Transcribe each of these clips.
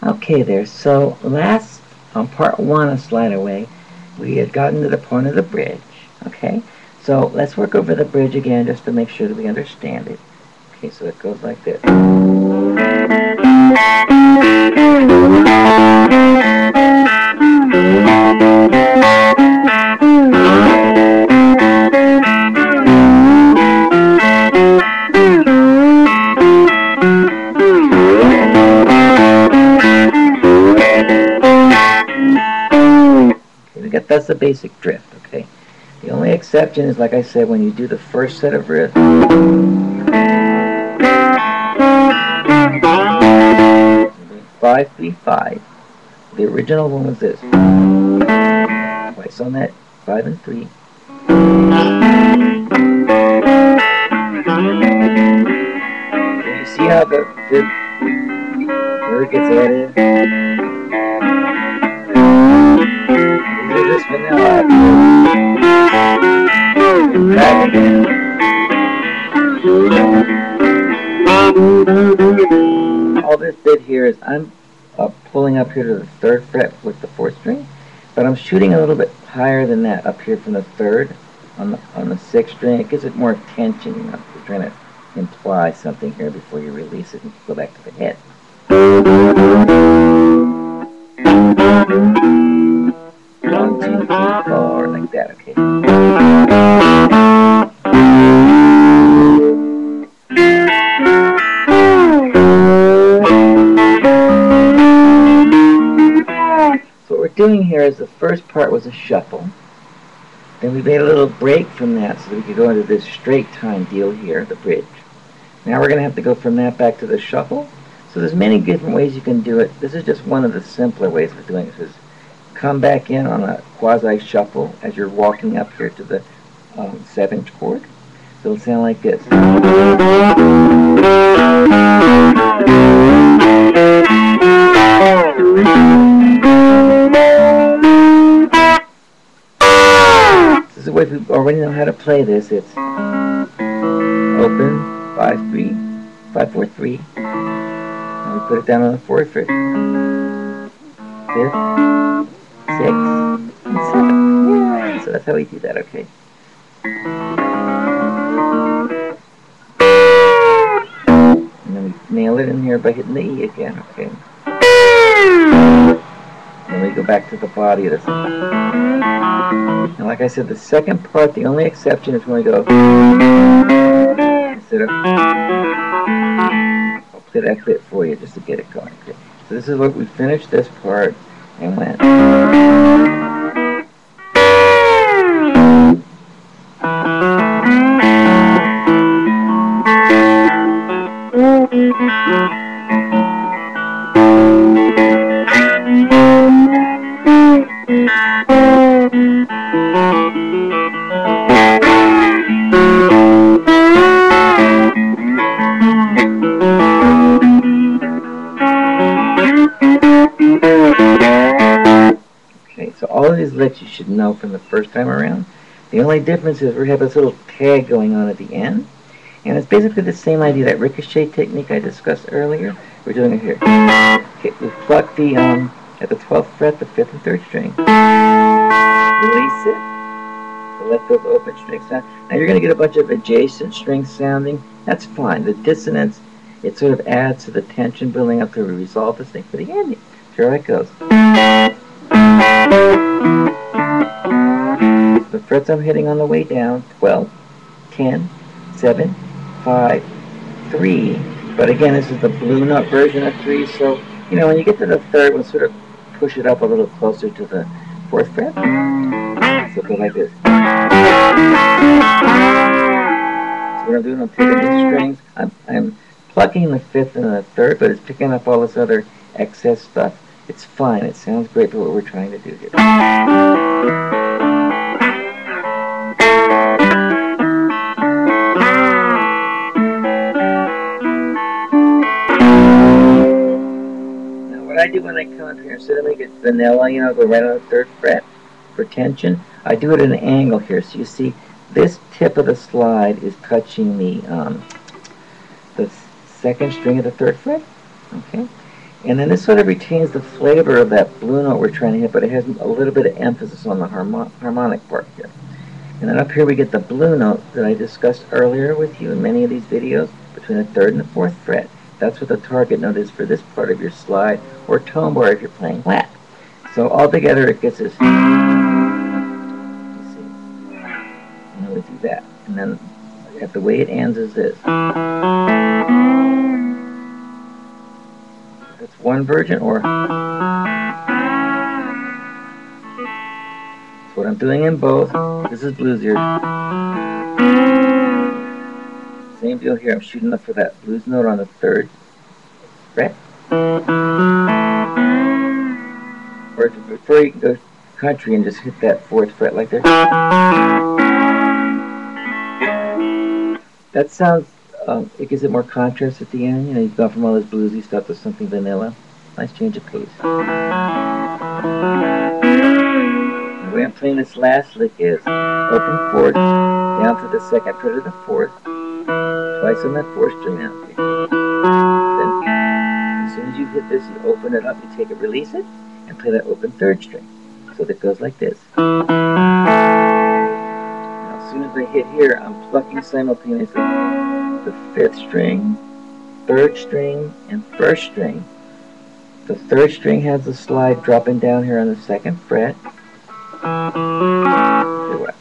Okay there, so last on part one of Slideaway, we had gotten to the point of the bridge, okay? So let's work over the bridge again just to make sure that we understand it. Okay, so it goes like this. That's the basic drift, okay? The only exception is, like I said, when you do the first set of riffs. 5, 3, 5. The original one was this. Twice on that, 5 and 3. So you see how the word gets added? This vanilla. Back again. All this bit here is I'm pulling up here to the 3rd fret with the 4th string, but I'm shooting a little bit higher than that up here from the 3rd on the 6th string. It gives it more tension, you know. You're trying to imply something here before you release it and go back to the head. 1, 2, 3, 4, like that, okay. So what we're doing here is the first part was a shuffle. Then we made a little break from that so that we could go into this straight time deal here, the bridge. Now we're going to have to go from that back to the shuffle. So there's many different ways you can do it. This is just one of the simpler ways of doing it. Is come back in on a quasi-shuffle as you're walking up here to the 7th chord. So it'll sound like this. This is the way we already know how to play this. It's open, 5, 3, 5, 4, 3. And we put it down on the 4th fret. 5th, 6th, and 7th. Yeah, so that's how we do that, okay? And then we nail it in here by hitting the E again, okay? And then we go back to the body of this. And like I said, the second part, the only exception is when we go instead of. I'll play that bit for you just to get it going, okay? So this is what we finished this part and went. All of these licks you should know from the first time around. The only difference is we have this little tag going on at the end. And it's basically the same idea, that ricochet technique I discussed earlier. We're doing it here. Okay, we pluck the, at the 12th fret, the 5th and 3rd string. Release it. So let those open strings sound. Now you're going to get a bunch of adjacent strings sounding. That's fine. The dissonance, it sort of adds to the tension building up to resolve this thing for the ending. So here it goes. The frets I'm hitting on the way down, 12, 10, 7, 5, 3. But again, this is the blue note version of 3, so, you know, when you get to the 3rd, we'll sort of push it up a little closer to the 4th fret. So go like this. So what I'm doing, I'm taking these strings, I'm plucking the 5th and the 3rd, but it's picking up all this other excess stuff. It's fine. It sounds great for what we're trying to do here. Now what I do when I come up here, instead of making it vanilla, you know, go right on the 3rd fret for tension, I do it at an angle here. So you see this tip of the slide is touching the 2nd string of the 3rd fret. Okay? And then this sort of retains the flavor of that blue note we're trying to hit, but it has a little bit of emphasis on the harmonic part here. And then up here we get the blue note that I discussed earlier with you in many of these videos, between the 3rd and the 4th fret. That's what the target note is for this part of your slide or tone bar if you're playing flat. So altogether it gets this. You see, and then we do that. And then the way it ends is this. That's one version, or that's what I'm doing in both. This is blues ears. Same deal here. I'm shooting up for that blues note on the 3rd fret. Or if you prefer, you can go country and just hit that 4th fret like this. That sounds, it gives it more contrast at the end. You know, you've gone from all this bluesy stuff to something vanilla. Nice change of pace. The way I'm playing this last lick is open 4th, down to the 2nd fret of the 4th, twice on that 4th string now. Then, as soon as you hit this, you open it up, you take it, release it, and play that open 3rd string. So that goes like this. Now, as soon as I hit here, I'm plucking simultaneously the 5th string, 3rd string, and 1st string. The 3rd string has the slide dropping down here on the 2nd fret. Here, watch.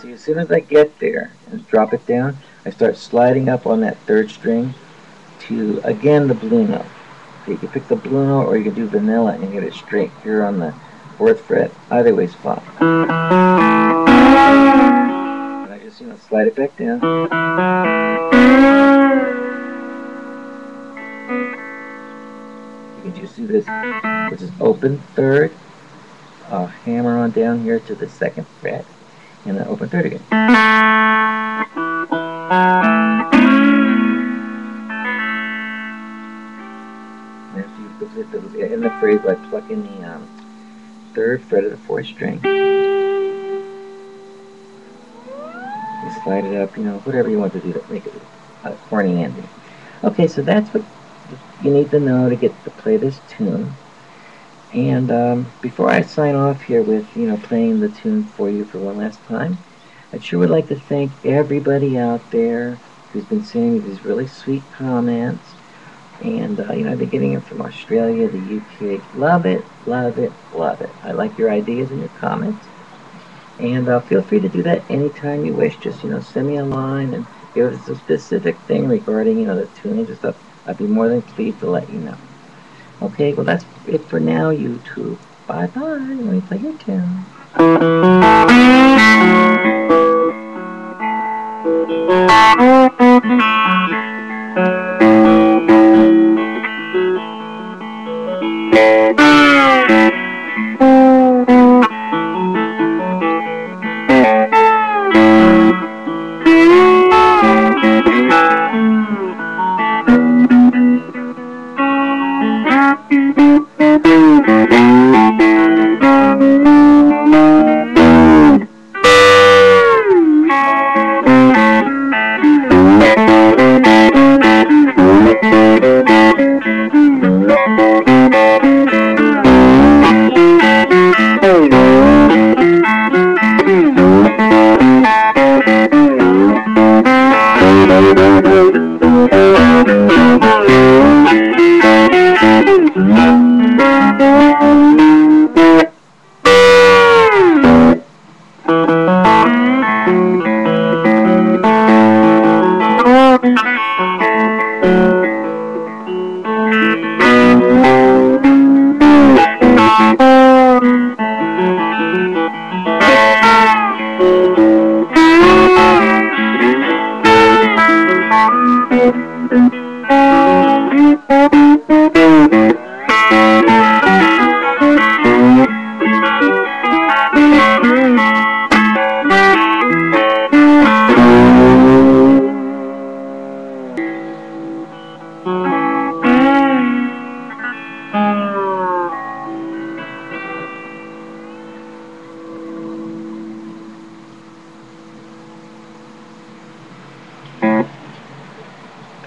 See, as soon as I get there and drop it down, I start sliding up on that 3rd string to, again, the blue note. So you can pick the blue note or you can do vanilla and get it straight here on the 4th fret. Either way's fine. And I just, slide it back down. You can just do this, which is open 3rd, hammer on down here to the 2nd fret, and then open 3rd again. And if you hit the end of the phrase by plucking the 3rd fret of the 4th string, you slide it up, whatever you want to do to make it a corny ending. Okay, so that's what you need to know to get to play this tune. And before I sign off here with, playing the tune for you for one last time, I sure would like to thank everybody out there who's been sending me these really sweet comments. And, I've been getting them from Australia, the UK. Love it, love it, love it. I like your ideas and your comments. And feel free to do that anytime you wish. Just, send me a line, and if it's a specific thing regarding, the tunings and stuff, I'd be more than pleased to let you know. Okay, well, that's it for now, YouTube. Bye-bye. Let me play your tune.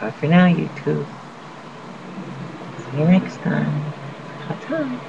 Bye for now, you. sweet tooth. See you next time. Ta-ta.